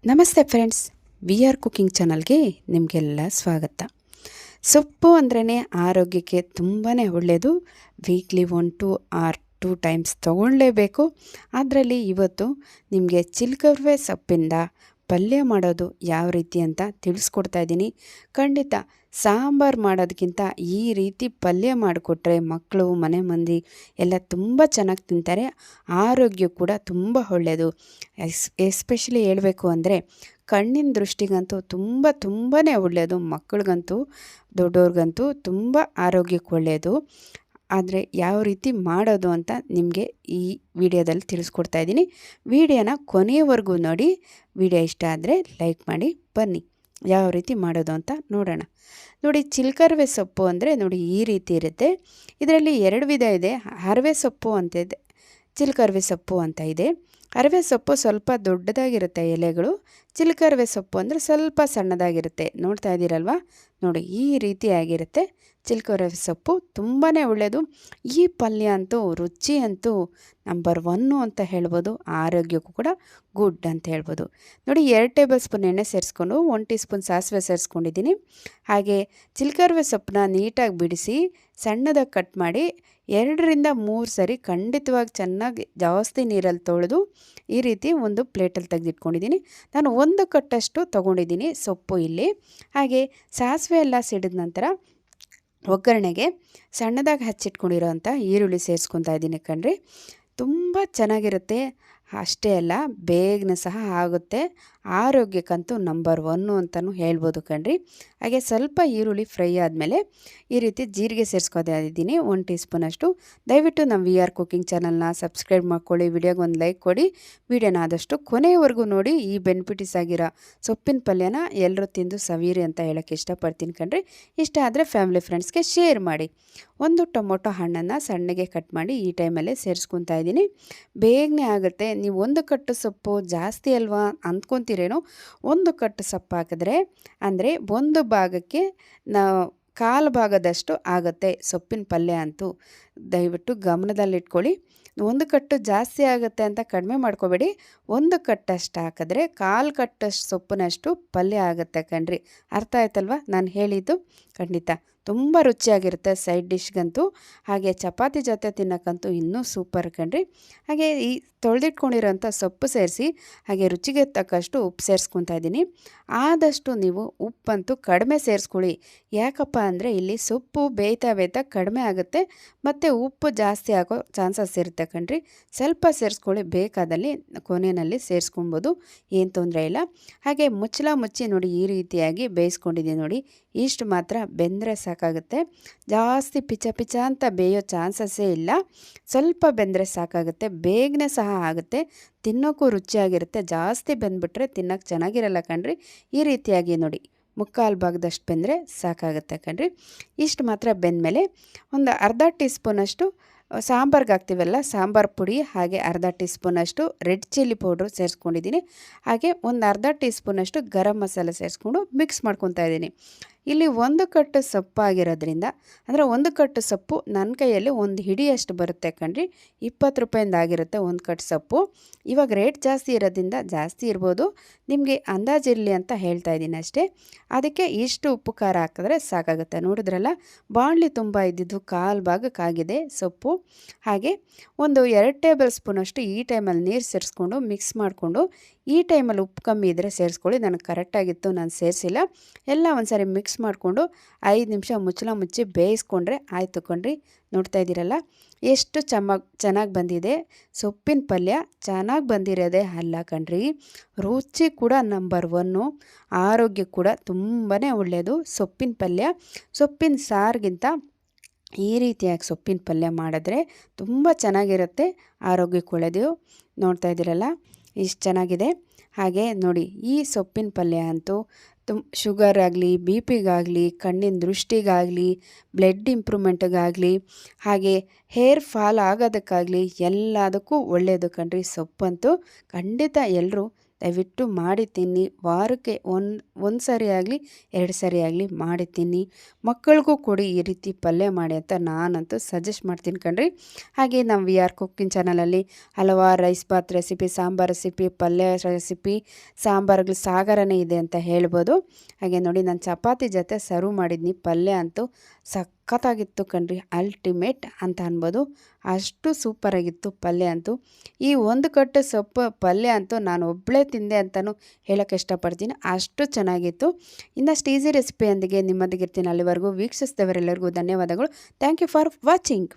ನಮಸ್ತೆ friends, we are cooking ಚಾನಲ್ಗೆ ನಿಮಗೆಲ್ಲ ಸ್ವಾಗತ. ಸೊಪ್ಪು ಅಂದ್ರೇ ಆರೋಗ್ಯಕ್ಕೆ ತುಂಬಾ ಒಳ್ಳೆಯದು. ವೀಕ್ಲಿ 1 to 2 ಟೈಮ್ಸ್ ತೊಗೊಳ್ಳೇಬೇಕು. ಅದರಲ್ಲಿ ಇವತ್ತು ನಿಮಗೆ ಚಿಲ್ಕರವೆ ಸೊಪ್ಪಿಂದ ಪಲ್ಯ ಮಾಡೋದು ಯಾವ ರೀತಿ ಅಂತ ತಿಳಿಸ್ಕೊಡ್ತಾ ಇದ್ದೀನಿ. ಖಂಡಿತ ಸಾಂಬಾರು ಮಾಡೋದಕ್ಕಿಂತ ಈ ರೀತಿ ಪಲ್ಯ ಮಾಡಿಕೊಟ್ರೆ ಮಕ್ಕಳು ಮನೆ ಮಂದಿ ಎಲ್ಲ ತುಂಬ ಚೆನ್ನಾಗಿ ತಿಂತಾರೆ. ಆರೋಗ್ಯ ಕೂಡ ತುಂಬ ಒಳ್ಳೆಯದು. ಎಸ್ಪೆಷಲಿ ಹೇಳಬೇಕು ಅಂದರೆ ಕಣ್ಣಿನ ದೃಷ್ಟಿಗಂತೂ ತುಂಬಾ ಒಳ್ಳೆಯದು. ಮಕ್ಕಳಿಗಂತೂ ದೊಡ್ಡವ್ರಿಗಂತೂ ತುಂಬ ಆರೋಗ್ಯಕ್ಕೆ ಒಳ್ಳೆಯದು. ಆದರೆ ಯಾವ ರೀತಿ ಮಾಡೋದು ಅಂತ ನಿಮಗೆ ಈ ವಿಡಿಯೋದಲ್ಲಿ ತಿಳಿಸ್ಕೊಡ್ತಾ ಇದ್ದೀನಿ. ವಿಡಿಯೋನ ಕೊನೆಯವರೆಗೂ ನೋಡಿ. ವಿಡಿಯೋ ಇಷ್ಟ ಆದರೆ ಲೈಕ್ ಮಾಡಿ. ಬನ್ನಿ ಯಾವ ರೀತಿ ಮಾಡೋದು ಅಂತ ನೋಡೋಣ. ನೋಡಿ, ಚಿಲ್ಕರವೆ ಸೊಪ್ಪು ಅಂದರೆ ನೋಡಿ ಈ ರೀತಿ ಇರುತ್ತೆ. ಇದರಲ್ಲಿ 2 ವಿಧ ಇದೆ. ಹರವೆ ಸೊಪ್ಪು ಅಂತ ಇದೆ, ಚಿಲ್ಕರವೆ ಸೊಪ್ಪು ಅಂತ ಇದೆ. ಹರವೆ ಸೊಪ್ಪು ಸ್ವಲ್ಪ ದೊಡ್ಡದಾಗಿರುತ್ತೆ ಎಲೆಗಳು. ಚಿಲ್ಕರವೆ ಸೊಪ್ಪು ಅಂದರೆ ಸ್ವಲ್ಪ ಸಣ್ಣದಾಗಿರುತ್ತೆ. ನೋಡ್ತಾ ಇದ್ದೀರಲ್ವ, ನೋಡಿ ಈ ರೀತಿಯಾಗಿರುತ್ತೆ. ಚಿಲ್ಕರವೆ ಸೊಪ್ಪು ತುಂಬಾ ಒಳ್ಳೆಯದು. ಈ ಪಲ್ಯ ಅಂತೂ ರುಚಿ ಅಂತೂ ನಂಬರ್ 1 ಅಂತ ಹೇಳ್ಬೋದು. ಆರೋಗ್ಯಕ್ಕೂ ಕೂಡ ಗುಡ್ ಅಂತ ಹೇಳ್ಬೋದು. ನೋಡಿ, 2 ಟೇಬಲ್ ಸ್ಪೂನ್ ಎಣ್ಣೆ ಸೇರಿಸ್ಕೊಂಡು 1 ಟೀ ಸ್ಪೂನ್ ಸಾಸಿವೆ ಸೇರಿಸ್ಕೊಂಡಿದ್ದೀನಿ. ಹಾಗೆ ಚಿಲ್ಕರವೆ ಸೊಪ್ಪನ್ನ ನೀಟಾಗಿ ಬಿಡಿಸಿ ಸಣ್ಣದಾಗಿ ಕಟ್ ಮಾಡಿ 2-3 ಸರಿ ಖಂಡಿತವಾಗಿ ಚೆನ್ನಾಗಿ ಜಾಸ್ತಿ ನೀರಲ್ಲಿ ತೊಳೆದು ಈ ರೀತಿ ಒಂದು ಪ್ಲೇಟಲ್ಲಿ ತೆಗೆದಿಟ್ಕೊಂಡಿದ್ದೀನಿ. ನಾನು 1 ಕಟ್ಟಷ್ಟು ತೊಗೊಂಡಿದ್ದೀನಿ ಸೊಪ್ಪು ಇಲ್ಲಿ. ಹಾಗೆ ಸಾಸಿವೆ ಎಲ್ಲ ಸಿಡಿದ ನಂತರ ಒಗ್ಗರಣೆಗೆ ಸಣ್ಣದಾಗಿ ಹಚ್ಚಿಟ್ಕೊಂಡಿರೋಂಥ ಈರುಳ್ಳಿ ಸೇರಿಸ್ಕೊತಾ ಇದ್ದೀನಿ ಕಣ್ರಿ. ತುಂಬ ಚೆನ್ನಾಗಿರುತ್ತೆ. ಅಷ್ಟೇ ಅಲ್ಲ, ಬೇಗನೆ ಸಹ ಆಗುತ್ತೆ. ಆರೋಗ್ಯಕ್ಕಂತೂ ನಂಬರ್ 1 ಅಂತಲೂ ಹೇಳ್ಬೋದು ಕಣ್ರಿ. ಹಾಗೆ ಸ್ವಲ್ಪ ಈರುಳ್ಳಿ ಫ್ರೈ ಆದಮೇಲೆ ಈ ರೀತಿ ಜೀರಿಗೆ ಸೇರಿಸ್ಕೊತಾ ಇದ್ದೀನಿ 1 ಟೀ ಸ್ಪೂನಷ್ಟು. ದಯವಿಟ್ಟು ನಮ್ಮ ವಿ ಆರ್ ಕುಕಿಂಗ್ ಚಾನಲ್ನ ಸಬ್ಸ್ಕ್ರೈಬ್ ಮಾಡ್ಕೊಳ್ಳಿ, ವಿಡಿಯೋಗೆ ಒಂದು ಲೈಕ್ ಕೊಡಿ. ವಿಡಿಯೋನ ಆದಷ್ಟು ಕೊನೆಯವರೆಗೂ ನೋಡಿ. ಈ ಬೆನಿಫಿಟಿಸ್ ಆಗಿರೋ ಸೊಪ್ಪಿನ ಪಲ್ಯನ ಎಲ್ಲರೂ ತಿಂದು ಸವೀರಿ ಅಂತ ಹೇಳೋಕ್ಕೆ ಇಷ್ಟಪಡ್ತೀನಿ ಕಣ್ರಿ. ಇಷ್ಟ ಆದರೆ ಫ್ಯಾಮಿಲಿ ಫ್ರೆಂಡ್ಸ್ಗೆ ಶೇರ್ ಮಾಡಿ. 1 ಟೊಮೊಟೊ ಹಣ್ಣನ್ನು ಸಣ್ಣಗೆ ಕಟ್ ಮಾಡಿ ಈ ಟೈಮಲ್ಲೇ ಸೇರಿಸ್ಕೊತಾ ಇದ್ದೀನಿ. ಬೇಗನೆ ಆಗುತ್ತೆ. ನೀವು 1 ಕಟ್ಟು ಸೊಪ್ಪು ಜಾಸ್ತಿ ಅಲ್ವಾ ಅಂದ್ಕೊತೀರೇನೋ. 1 ಕಟ್ಟು ಸೊಪ್ಪು ಹಾಕಿದ್ರೆ ಅಂದರೆ 1 ಭಾಗಕ್ಕೆ ಕಾಲು ಭಾಗದಷ್ಟು ಆಗುತ್ತೆ ಸೊಪ್ಪಿನ ಪಲ್ಯ ಅಂತೂ. ದಯವಿಟ್ಟು ಗಮನದಲ್ಲಿಟ್ಕೊಳ್ಳಿ. 1 ಕಟ್ಟು ಜಾಸ್ತಿ ಆಗುತ್ತೆ ಅಂತ ಕಡಿಮೆ ಮಾಡ್ಕೋಬೇಡಿ. 1 ಕಟ್ಟಷ್ಟು ಹಾಕಿದ್ರೆ ಕಾಲು ಕಟ್ಟಷ್ಟು ಸೊಪ್ಪಿನಷ್ಟು ಪಲ್ಯ ಆಗುತ್ತೆ ಕಣ್ರಿ. ಅರ್ಥ ಆಯ್ತಲ್ವ ನಾನು ಹೇಳಿದ್ದು? ಖಂಡಿತ ತುಂಬ ರುಚಿಯಾಗಿರುತ್ತೆ ಸೈಡ್ ಡಿಶ್ಗಂತೂ. ಹಾಗೆ ಚಪಾತಿ ಜೊತೆ ತಿನ್ನೋಕ್ಕಂತೂ ಇನ್ನೂ ಸೂಪರ್ ಕಣ್ರಿ. ಹಾಗೆ ಈ ತೊಳೆದಿಟ್ಕೊಂಡಿರೋಂಥ ಸೊಪ್ಪು ಸೇರಿಸಿ ಹಾಗೆ ರುಚಿಗೆ ತಕ್ಕಷ್ಟು ಉಪ್ಪು ಸೇರಿಸ್ಕೊತಾ ಇದ್ದೀನಿ. ಆದಷ್ಟು ನೀವು ಉಪ್ಪಂತೂ ಕಡಿಮೆ ಸೇರಿಸ್ಕೊಳ್ಳಿ. ಯಾಕಪ್ಪ ಅಂದರೆ ಇಲ್ಲಿ ಸೊಪ್ಪು ಬೇಯ್ತಾ ಕಡಿಮೆ ಆಗುತ್ತೆ ಮತ್ತು ಉಪ್ಪು ಜಾಸ್ತಿ ಆಗೋ ಚಾನ್ಸಸ್ ಇರುತ್ತೆ ಕಣ್ರಿ. ಸ್ವಲ್ಪ ಸೇರಿಸ್ಕೊಳ್ಳಿ, ಬೇಕಾದಲ್ಲಿ ಕೊನೆಯಲ್ಲಿ ಸೇರಿಸ್ಕೊಬೋದು, ಏನು ತೊಂದರೆ ಇಲ್ಲ. ಹಾಗೆ ಮುಚ್ಚಿ ನೋಡಿ ಈ ರೀತಿಯಾಗಿ ಬೇಯಿಸ್ಕೊಂಡಿದ್ದೀನಿ ನೋಡಿ. ಇಷ್ಟು ಮಾತ್ರ ಬೆಂದರೆ ಸಾಕಾಗುತ್ತೆ. ಜಾಸ್ತಿ ಪಿಚ ಅಂತ ಬೇಯೋ ಚಾನ್ಸಸ್ಸೇ ಇಲ್ಲ. ಸ್ವಲ್ಪ ಬೆಂದರೆ ಸಾಕಾಗುತ್ತೆ. ಬೇಗನೆ ಸಹ ಆಗುತ್ತೆ, ತಿನ್ನೋಕ್ಕೂ ರುಚಿಯಾಗಿರುತ್ತೆ. ಜಾಸ್ತಿ ಬೆಂದ್ಬಿಟ್ರೆ ತಿನ್ನೋಕ್ಕೆ ಚೆನ್ನಾಗಿರಲ್ಲ ಕಣ್ರಿ. ಈ ರೀತಿಯಾಗಿ ನೋಡಿ ಮುಕ್ಕಾಲು ಭಾಗದಷ್ಟು ಬೆಂದರೆ ಸಾಕಾಗುತ್ತೆ ಕಣ್ರಿ. ಇಷ್ಟು ಮಾತ್ರ ಬೆಂದಮೇಲೆ ಒಂದು ಅರ್ಧ ಟೀ ಸ್ಪೂನಷ್ಟು ಸಾಂಬಾರ್ಗೆ ಹಾಕ್ತೀವಲ್ಲ ಸಾಂಬಾರು ಪುಡಿ, ಹಾಗೆ ಅರ್ಧ ಟೀ ಸ್ಪೂನಷ್ಟು ರೆಡ್ ಚಿಲ್ಲಿ ಪೌಡ್ರು ಸೇರಿಸ್ಕೊಂಡಿದ್ದೀನಿ. ಹಾಗೆ ಒಂದು ಅರ್ಧ ಟೀ ಸ್ಪೂನಷ್ಟು ಗರಂ ಮಸಾಲೆ ಸೇರಿಸ್ಕೊಂಡು ಮಿಕ್ಸ್ ಮಾಡ್ಕೊತಾ ಇದ್ದೀನಿ. ಇಲ್ಲಿ 1 ಕಟ್ಟು ಸೊಪ್ಪಾಗಿರೋದ್ರಿಂದ ಅಂದರೆ 1 ಕಟ್ಟು ಸೊಪ್ಪು ನನ್ನ ಕೈಯಲ್ಲಿ 1 ಹಿಡಿಯಷ್ಟು ಬರುತ್ತೆ ಕಣ್ರಿ. 20 ರೂಪಾಯಿಂದ ಆಗಿರುತ್ತೆ 1 ಕಟ್ಟು ಸೊಪ್ಪು. ಇವಾಗ ರೇಟ್ ಜಾಸ್ತಿ ಇರೋದ್ರಿಂದ ಜಾಸ್ತಿ ಇರ್ಬೋದು, ನಿಮಗೆ ಅಂದಾಜಿರಲಿ ಅಂತ ಹೇಳ್ತಾ ಇದ್ದೀನಿ ಅಷ್ಟೇ. ಅದಕ್ಕೆ ಇಷ್ಟು ಉಪ್ಪು ಖಾರ ಹಾಕಿದ್ರೆ ಸಾಕಾಗುತ್ತೆ. ನೋಡಿದ್ರಲ್ಲ, ಬಾಣಲಿ ತುಂಬ ಇದ್ದಿದ್ದು ಕಾಲು ಭಾಗಕ್ಕಾಗಿದೆ ಸೊಪ್ಪು. ಹಾಗೆ ಒಂದು 2 ಟೇಬಲ್ ಸ್ಪೂನಷ್ಟು ಈ ಟೈಮಲ್ಲಿ ನೀರು ಸೇರಿಸ್ಕೊಂಡು ಮಿಕ್ಸ್ ಮಾಡಿಕೊಂಡು, ಈ ಟೈಮಲ್ಲಿ ಉಪ್ಪು ಕಮ್ಮಿ ಇದ್ದರೆ ಸೇರಿಸ್ಕೊಳ್ಳಿ. ನನಗೆ ಕರೆಕ್ಟಾಗಿತ್ತು, ನಾನು ಸೇರಿಸಿಲ್ಲ. ಎಲ್ಲ ಒಂದು ಸಾರಿ ಮಿಕ್ಸ್ ಮಾಡಿಕೊಂಡು 5 ನಿಮಿಷ ಮುಚ್ಚಿ ಬೇಯಿಸ್ಕೊಂಡ್ರೆ ಆಯಿತು ಕಣ್ರಿ. ನೋಡ್ತಾ ಇದ್ದೀರಲ್ಲ ಎಷ್ಟು ಚೆನ್ನಾಗಿ ಬಂದಿದೆ. ಸೊಪ್ಪಿನ ಪಲ್ಯ ಚೆನ್ನಾಗಿ ಬಂದಿರೋದೇ ಅಲ್ಲ ಕಣ್ರಿ, ರುಚಿ ಕೂಡ ನಂಬರ್ 1, ಆರೋಗ್ಯ ಕೂಡ ತುಂಬಾ ಒಳ್ಳೆಯದು. ಸೊಪ್ಪಿನ ಪಲ್ಯ ಸೊಪ್ಪಿನ ಸಾರಿಗಿಂತ ಈ ರೀತಿಯಾಗಿ ಸೊಪ್ಪಿನ ಪಲ್ಯ ಮಾಡಿದ್ರೆ ತುಂಬ ಚೆನ್ನಾಗಿರುತ್ತೆ, ಆರೋಗ್ಯಕ್ಕೆ ಒಳ್ಳೆಯದು. ನೋಡ್ತಾ ಇದ್ದೀರಲ್ಲ ಇಷ್ಟು ಚೆನ್ನಾಗಿದೆ. ಹಾಗೆ ನೋಡಿ, ಈ ಸೊಪ್ಪಿನ ಪಲ್ಯ ಅಂತೂ ಶುಗರ್ ಆಗಲಿ, ಬಿ ಪಿಗಾಗಲಿ, ಕಣ್ಣಿನ ದೃಷ್ಟಿಗಾಗಲಿ, ಬ್ಲಡ್ ಇಂಪ್ರೂವ್ಮೆಂಟ್ಗಾಗಲಿ, ಹಾಗೆ ಹೇರ್ ಫಾಲ್ ಆಗೋದಕ್ಕಾಗಲಿ ಎಲ್ಲದಕ್ಕೂ ಒಳ್ಳೆಯದು ಕಣ್ರಿ. ಸೊಪ್ಪಂತೂ ಖಂಡಿತ ಎಲ್ಲರೂ ದಯವಿಟ್ಟು ಮಾಡಿ ತಿನ್ನಿ. ವಾರಕ್ಕೆ ಒಂದು ಸರಿ ಆಗಲಿ 2 ಸರಿ ಆಗಲಿ ಮಾಡಿ ತಿನ್ನಿ. ಮಕ್ಕಳಿಗೂ ಕೊಡಿ ಈ ರೀತಿ ಪಲ್ಯ ಮಾಡಿ ಅಂತ ನಾನಂತೂ ಸಜೆಸ್ಟ್ ಮಾಡ್ತೀನಿ ಕಣ್ರಿ. ಹಾಗೆ ನಮ್ಮ ವಿ ಆರ್ ಕುಕ್ಕಿಂಗ್ ಚಾನಲಲ್ಲಿ ಹಲವಾರು rice bath recipe, sambar recipe, ಪಲ್ಯ ರೆಸಿಪಿ, ಸಾಂಬಾರುಗಳು ಸಾಗರನೇ ಇದೆ ಅಂತ ಹೇಳ್ಬೋದು. ಹಾಗೆ ನೋಡಿ ನಾನು ಚಪಾತಿ ಜೊತೆ ಸರ್ವ್ ಮಾಡಿದ್ನಿ. ಪಲ್ಯ ಅಂತೂ ಸಖತ್ತಾಗಿತ್ತು ಕಣ್ರಿ, ಅಲ್ಟಿಮೇಟ್ ಅಂತ ಅನ್ಬೋದು. ಅಷ್ಟು ಸೂಪರಾಗಿತ್ತು ಪಲ್ಯ ಅಂತೂ. ಈ ಒಂದು ಕಟ್ಟು ಸೊಪ್ಪು ಪಲ್ಯ ಅಂತೂ ನಾನು ಒಬ್ಬಳೇ ತಿಂದೆ ಅಂತಲೂ ಹೇಳೋಕ್ಕೆ ಇಷ್ಟಪಡ್ತೀನಿ, ಅಷ್ಟು ಚೆನ್ನಾಗಿತ್ತು. ಇನ್ನಷ್ಟು ಈಸಿ ರೆಸಿಪಿಯೊಂದಿಗೆ ನಿಮ್ಮೊಂದಿಗೆ ಇರ್ತೀನಿ. ಅಲ್ಲಿವರೆಗೂ ವೀಕ್ಷಿಸಿದವರೆಲ್ಲರಿಗೂ ಧನ್ಯವಾದಗಳು. Thank you for watching.